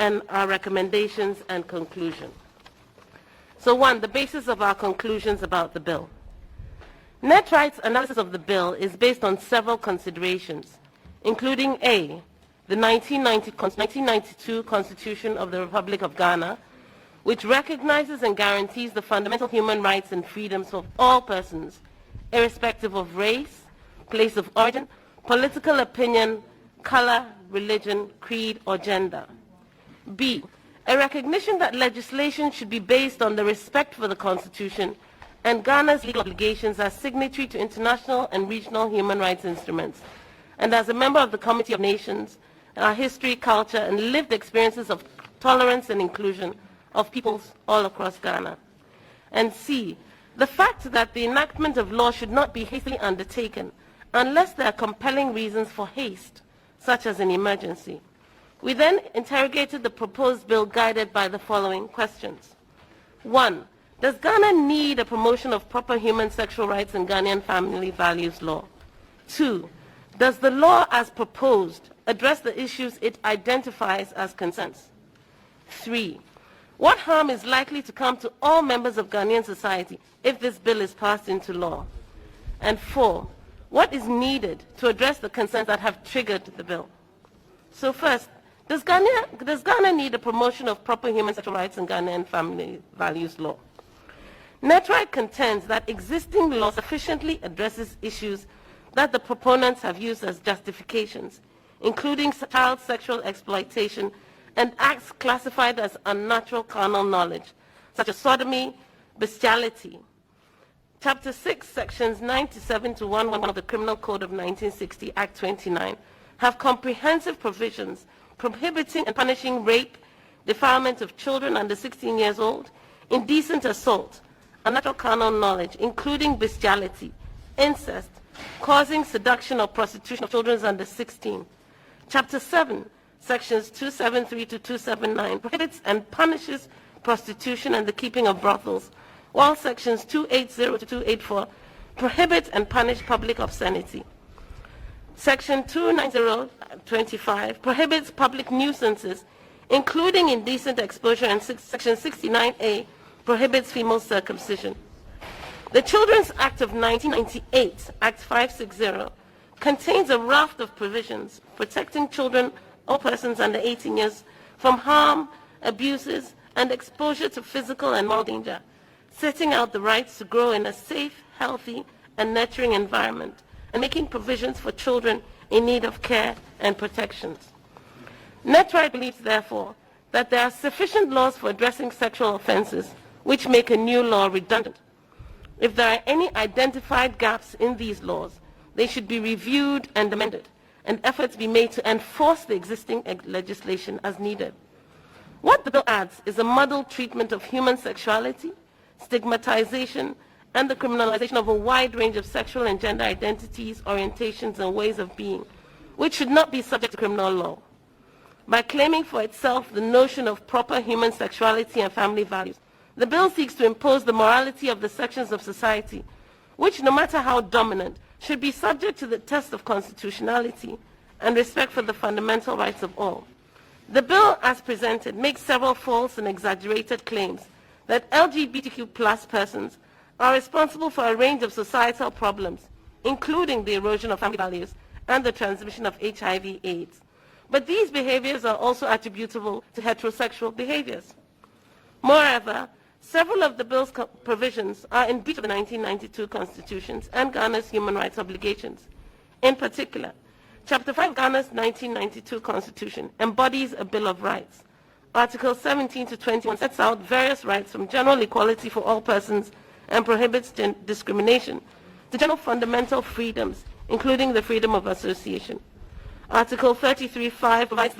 and our recommendations and conclusion. So 1, the basis of our conclusions about the bill. Net rights analysis of the bill is based on several considerations, including A, the 1992 Constitution of the Republic of Ghana, which recognizes and guarantees the fundamental human rights and freedoms of all persons, irrespective of race, place of origin, political opinion, color, religion, creed, or gender. B, a recognition that legislation should be based on the respect for the Constitution and Ghana's legal obligations as signatory to international and regional human rights instruments, and as a member of the Committee of Nations, our history, culture, and lived experiences of tolerance and inclusion of peoples all across Ghana. And C, the fact that the enactment of law should not be hastily undertaken unless there are compelling reasons for haste, such as an emergency. We then interrogated the proposed bill guided by the following questions. 1, does Ghana need a promotion of proper human sexual rights and Ghanaian family values law? 2, does the law as proposed address the issues it identifies as concerns? 3, what harm is likely to come to all members of Ghanaian society if this bill is passed into law? And 4, what is needed to address the concerns that have triggered the bill? So first, does Ghana need a promotion of proper human sexual rights and Ghanaian family values law? NetRight contends that existing law sufficiently addresses issues that the proponents have used as justifications, including child sexual exploitation and acts classified as unnatural carnal knowledge, such as sodomy, bestiality. Chapter 6, Sections 97 to 111 of the Criminal Code of 1960, Act 29, have comprehensive provisions prohibiting and punishing rape, defilement of children under 16 years old, indecent assault, unnatural carnal knowledge, including bestiality, incest, causing seduction or prostitution of children under 16. Chapter 7, Sections 273 to 279, prohibits and punishes prostitution and the keeping of brothels, while Sections 280 to 284 prohibit and punish public obscenity. Section 29025 prohibits public nuisances, including indecent exposure, and Section 69A prohibits female circumcision. The Children's Act of 1998, Act 560, contains a raft of provisions protecting children or persons under 18 years from harm, abuses, and exposure to physical and moral danger, setting out the rights to grow in a safe, healthy, and nurturing environment, and making provisions for children in need of care and protections. NetRight believes, therefore, that there are sufficient laws for addressing sexual offenses which make a new law redundant. If there are any identified gaps in these laws, they should be reviewed and amended, and efforts be made to enforce the existing legislation as needed. What the bill adds is a muddled treatment of human sexuality, stigmatization, and the criminalization of a wide range of sexual and gender identities, orientations, and ways of being, which should not be subject to criminal law. By claiming for itself the notion of proper human sexuality and family values, the bill seeks to impose the morality of the sections of society, which, no matter how dominant, should be subject to the test of constitutionality and respect for the fundamental rights of all. The bill, as presented, makes several false and exaggerated claims that LGBTQ+ persons are responsible for a range of societal problems, including the erosion of family values and the transmission of HIV/AIDS. But these behaviors are also attributable to heterosexual behaviors. Moreover, several of the bill's provisions are in breach of the 1992 constitutions and Ghana's human rights obligations. In particular, Chapter 5 of Ghana's 1992 constitution embodies a Bill of Rights. Article 17 to 21 sets out various rights from general equality for all persons and prohibits discrimination to general fundamental freedoms, including the freedom of association. Article 33(5) provides that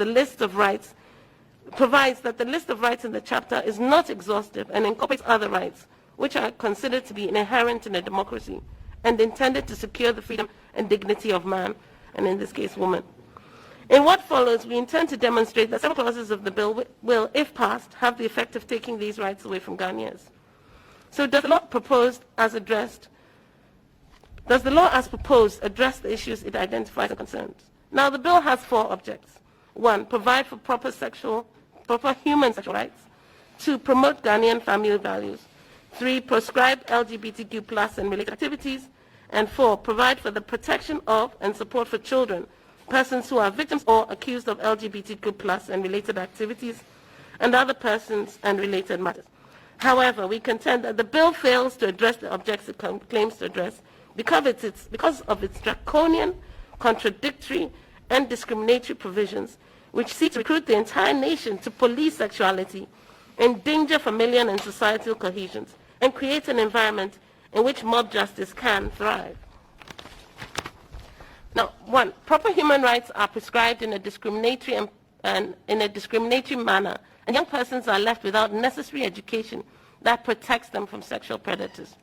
the list of rights in the chapter is not exhaustive and incorporates other rights, which are considered to be inherent in a democracy and intended to secure the freedom and dignity of man, and in this case, woman. In what follows, we intend to demonstrate that several clauses of the bill will, if passed, have the effect of taking these rights away from Ghanaians. So does the law as proposed address the issues it identifies and concerns? Now, the bill has 4 objects. 1, provide for proper proper human sexual rights. 2, promote Ghanaian family values. 3, proscribe LGBTQ+ and related activities. And 4, provide for the protection of and support for children, persons who are victims or accused of LGBTQ+ and related activities, and other persons and related matters. However, we contend that the bill fails to address the objects it claims to address because of its draconian, contradictory, and discriminatory provisions, which seek to recruit the entire nation to police sexuality, endanger familial and societal cohesions, and create an environment in which mob justice can thrive. Now, 1, proper human rights are prescribed in a discriminatory manner, and young persons are left without necessary education that protects them from sexual predators.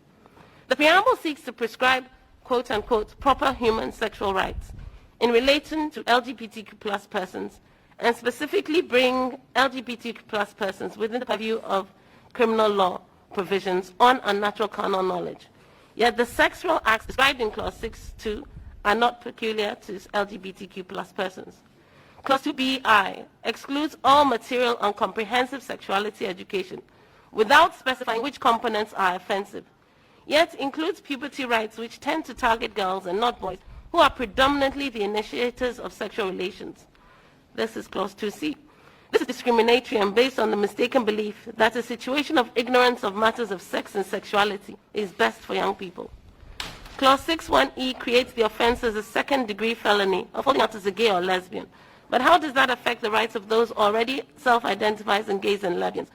The preamble seeks to prescribe, quote-unquote, proper human sexual rights in relation to LGBTQ+ persons, and specifically bring LGBTQ+ persons within the purview of criminal law provisions on unnatural carnal knowledge. Yet the sexual acts described in Clause 6.2 are not peculiar to LGBTQ+ persons. Clause 2BI excludes all material on comprehensive sexuality education without specifying which components are offensive, yet includes puberty rights, which tend to target girls and not boys, who are predominantly the initiators of sexual relations. This is Clause 2C. This is discriminatory and based on the mistaken belief that a situation of ignorance of matters of sex and sexuality is best for young people. Clause 6.1e creates the offense as a second-degree felony of holding out as a gay or lesbian. But how does that affect the rights of those already self-identified as gays and lesbians?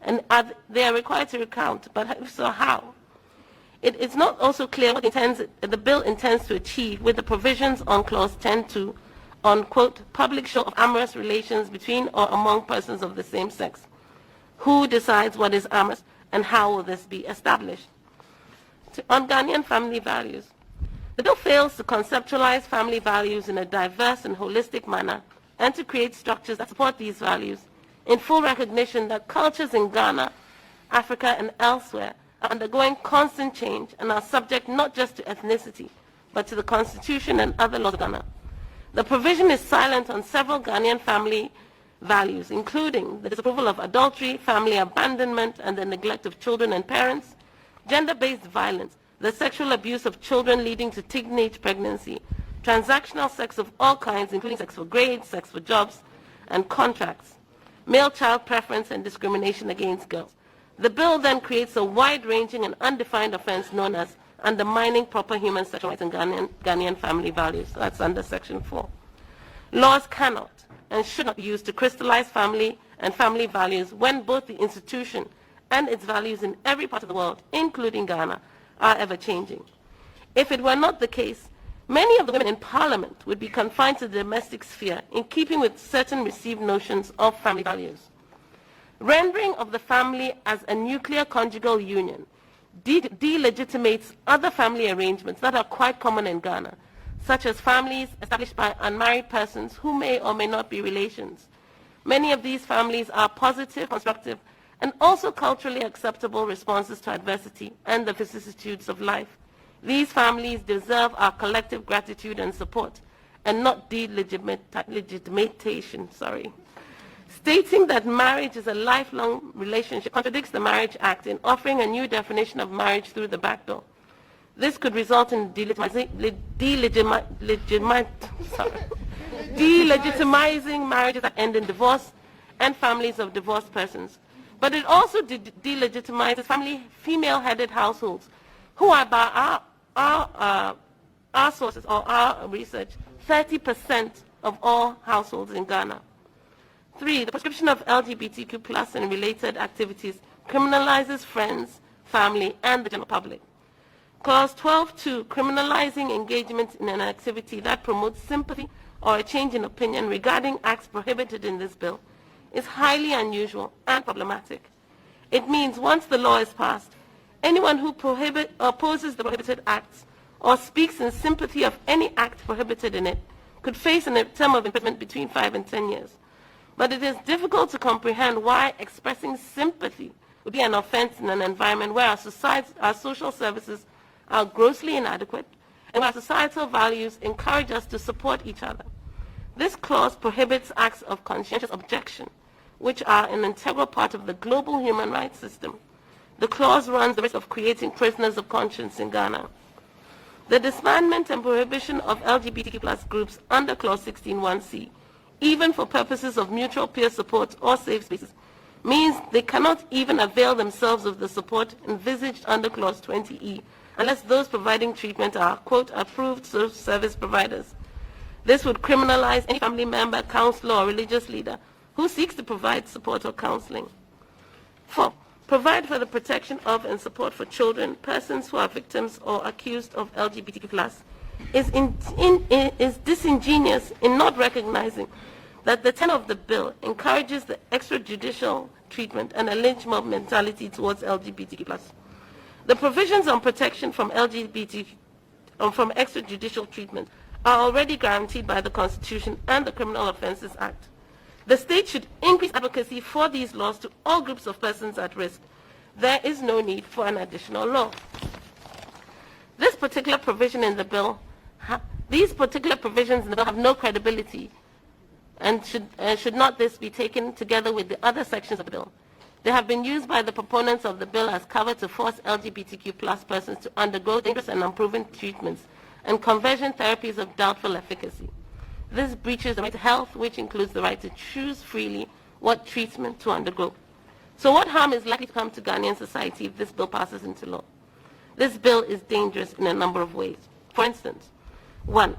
And they are required to recount, but if so, how? It is not also clear what the bill intends to achieve with the provisions on Clause 10.2 on, quote, public show of amorous relations between or among persons of the same sex. Who decides what is amorous, and how will this be established? On Ghanaian family values, the bill fails to conceptualize family values in a diverse and holistic manner and to create structures that support these values in full recognition that cultures in Ghana, Africa, and elsewhere are undergoing constant change and are subject not just to ethnicity, but to the Constitution and other laws of Ghana. The provision is silent on several Ghanaian family values, including the disapproval of adultery, family abandonment, and the neglect of children and parents, gender-based violence, the sexual abuse of children leading to teenage pregnancy, transactional sex of all kinds, including sex for grades, sex for jobs, and contracts, male child preference, and discrimination against girls. The bill then creates a wide-ranging and undefined offense known as undermining proper human sexual rights and Ghanaian family values. That's under Section 4. Laws cannot and should not be used to crystallize family and family values when both the institution and its values in every part of the world, including Ghana, are ever-changing. If it were not the case, many of the women in Parliament would be confined to the domestic sphere in keeping with certain received notions of family values. Rendering of the family as a nuclear conjugal union delegitimates other family arrangements that are quite common in Ghana, such as families established by unmarried persons who may or may not be relations. Many of these families are positive, constructive, and also culturally acceptable responses to adversity and the vicissitudes of life. These families deserve our collective gratitude and support, and not delegitimation. Stating that marriage is a lifelong relationship contradicts the Marriage Act in offering a new definition of marriage through the back door. This could result in delegitimizing marriages that end in divorce and families of divorced persons. But it also delegitimizes female-headed households, who are, by our sources or our research, 30% of all households in Ghana. 3, the prescription of LGBTQ+ and related activities criminalizes friends, family, and the general public. Clause 12.2, criminalizing engagement in an activity that promotes sympathy or a change in opinion regarding acts prohibited in this bill, is highly unusual and problematic. It means once the law is passed, anyone who opposes the prohibited acts or speaks in sympathy of any act prohibited in it could face a term of imprisonment between 5 and 10 years. But it is difficult to comprehend why expressing sympathy would be an offense in an environment where our social services are grossly inadequate and where societal values encourage us to support each other. This clause prohibits acts of conscientious objection, which are an integral part of the global human rights system. The clause runs the risk of creating prisoners of conscience in Ghana. The disbandment and prohibition of LGBTQ+ groups under Clause 16(1)(c), even for purposes of mutual peer support or safe spaces, means they cannot even avail themselves of the support envisaged under Clause 20(e), unless those providing treatment are, quote, approved service providers. This would criminalize any family member, counselor, or religious leader who seeks to provide support or counseling. 4. Provide for the protection of and support for children, persons who are victims or accused of LGBTQ+, is disingenuous in not recognizing that the tenor of the bill encourages the extrajudicial treatment and a lynch mob mentality towards LGBTQ+. The provisions on protection from extrajudicial treatment are already guaranteed by the Constitution and the Criminal Offences Act. The state should increase advocacy for these laws to all groups of persons at risk. There is no need for an additional law. This particular provision in the bill, these particular provisions in the bill have no credibility, and should not this be taken together with the other sections of the bill. They have been used by the proponents of the bill as cover to force LGBTQ+ persons to undergo dangerous and unproven treatments and conversion therapies of doubtful efficacy. This breaches the right to health, which includes the right to choose freely what treatment to undergo. So what harm is likely to come to Ghanaian society if this bill passes into law? This bill is dangerous in a number of ways. For instance, 1.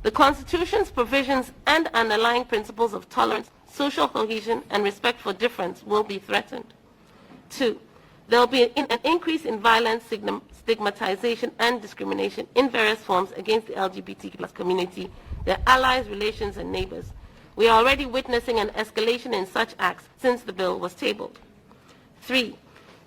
The Constitution's provisions and underlying principles of tolerance, social cohesion, and respect for difference will be threatened. 2. There will be an increase in violence, stigmatization, and discrimination in various forms against the LGBTQ+ community, their allies, relations, and neighbors. We are already witnessing an escalation in such acts since the bill was tabled. 3.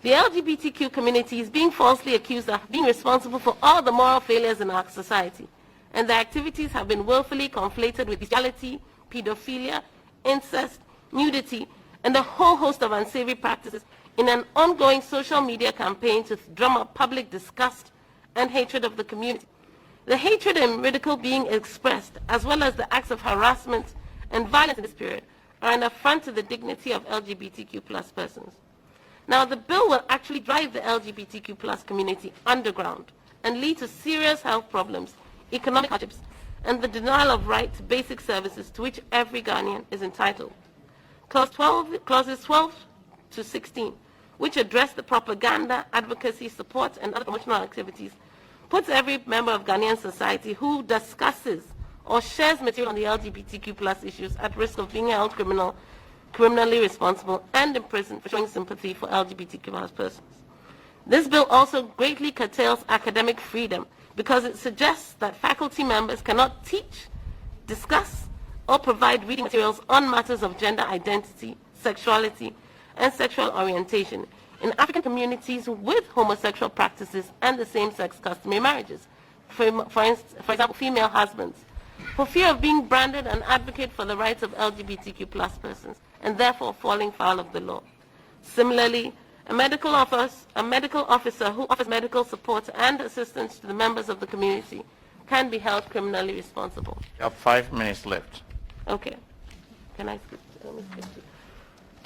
The LGBTQ community is being falsely accused of being responsible for all the moral failures in our society, and their activities have been willfully conflated with bestiality, pedophilia, incest, nudity, and a whole host of unsavory practices in an ongoing social media campaign to drum up public disgust and hatred of the community. The hatred and ridicule being expressed, as well as the acts of harassment and violence in this period, are an affront to the dignity of LGBTQ+ persons. Now, the bill will actually drive the LGBTQ+ community underground and lead to serious health problems, economic hardships, and the denial of right to basic services to which every Ghanaian is entitled. Clauses 12 to 16, which address the propaganda, advocacy, support, and other promotional activities, puts every member of Ghanaian society who discusses or shares material on the LGBTQ+ issues at risk of being held criminally responsible and imprisoned for showing sympathy for LGBTQ+ persons. This bill also greatly curtails academic freedom because it suggests that faculty members cannot teach, discuss, or provide reading materials on matters of gender identity, sexuality, and sexual orientation in African communities with homosexual practices and the same-sex customary marriages, for example, female husbands, for fear of being branded an advocate for the rights of LGBTQ+ persons, and therefore falling foul of the law. Similarly, a medical officer who offers medical support and assistance to the members of the community can be held criminally responsible. You have 5 minutes left. Okay. Can I skip?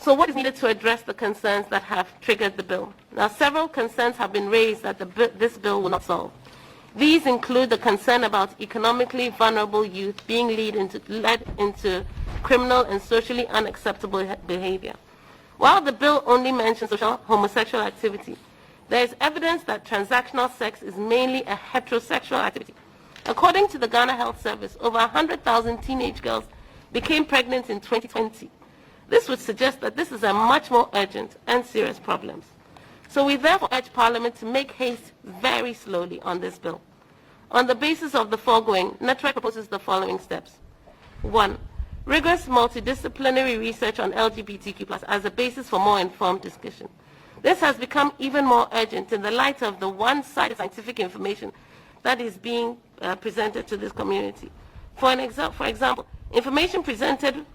So what is needed to address the concerns that have triggered the bill? Now, several concerns have been raised that this bill will not solve. These include the concern about economically vulnerable youth being led into criminal and socially unacceptable behavior. While the bill only mentions social homosexual activity, there is evidence that transactional sex is mainly a heterosexual activity. According to the Ghana Health Service, over 100,000 teenage girls became pregnant in 2020. This would suggest that this is a much more urgent and serious problem. So we therefore urge Parliament to make haste very slowly on this bill. On the basis of the foregoing, NETRAC proposes the following steps. 1. Rigorous multidisciplinary research on LGBTQ+ as a basis for more informed discussion. This has become even more urgent in the light of the one-sided scientific information that is being presented to this community. For example, information presented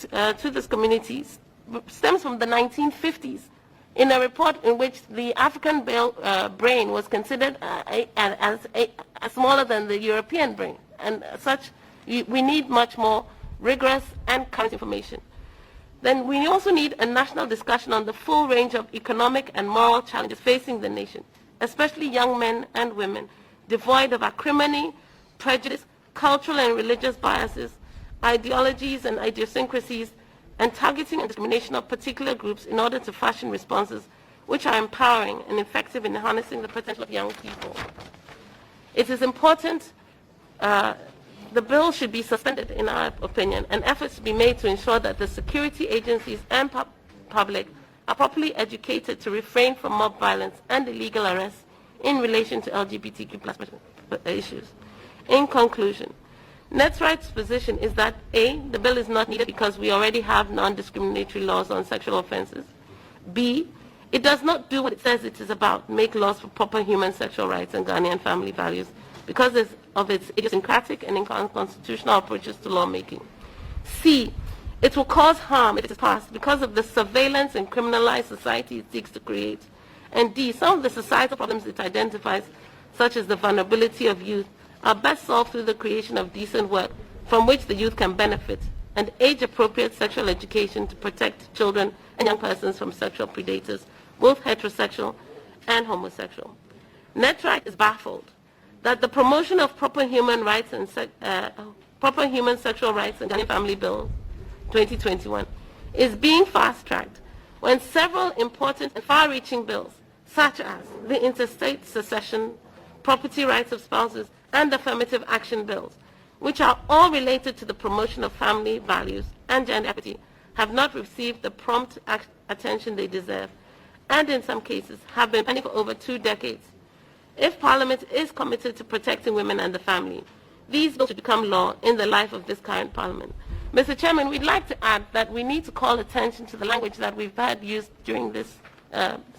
to this community stems from the 1950s in a report in which the African brain was considered as smaller than the European brain. And as such, we need much more rigorous and current information. then we also need a national discussion on the full range of economic and moral challenges facing the nation, especially young men and women, devoid of acrimony, prejudice, cultural and religious biases, ideologies and idiosyncrasies, and targeting and discrimination of particular groups in order to fashion responses which are empowering and effective in harnessing the potential of young people. It is important, the bill should be suspended in our opinion, and efforts to be made to ensure that the security agencies and public are properly educated to refrain from mob violence and illegal arrests in relation to LGBTQ+ issues. In conclusion, NET's position is that A, the bill is not needed because we already have non-discriminatory laws on sexual offenses. B, it does not do what it says it is about, make laws for proper human sexual rights and Ghanaian family values because of its idiosyncratic and unconstitutional approaches to lawmaking. C, it will cause harm if it is passed because of the surveillance and criminalized society it seeks to create. And D, some of the societal problems it identifies, such as the vulnerability of youth, are best solved through the creation of decent work from which the youth can benefit and age-appropriate sexual education to protect children and young persons from sexual predators, both heterosexual and homosexual. NET is baffled that the promotion of proper human rights and proper human sexual rights and Ghanaian Family Bill 2021 is being fast-tracked when several important and far-reaching bills, such as the interstate succession, property rights of spouses, and affirmative action bills, which are all related to the promotion of family values and gender equity, have not received the prompt attention they deserve, and in some cases have been pending for over 2 decades. If Parliament is committed to protecting women and the family, these bills should become law in the life of this current Parliament. Mr. Chairman, we'd like to add that we need to call attention to the language that we've had used during this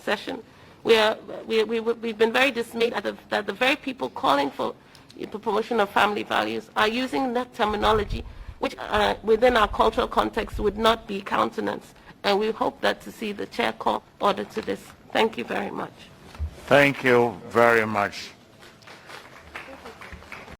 session. We've been very dismayed that the very people calling for the promotion of family values are using that terminology which within our cultural context would not be countenanced. And we hope that to see the chair call order to this. Thank you very much. Thank you very much.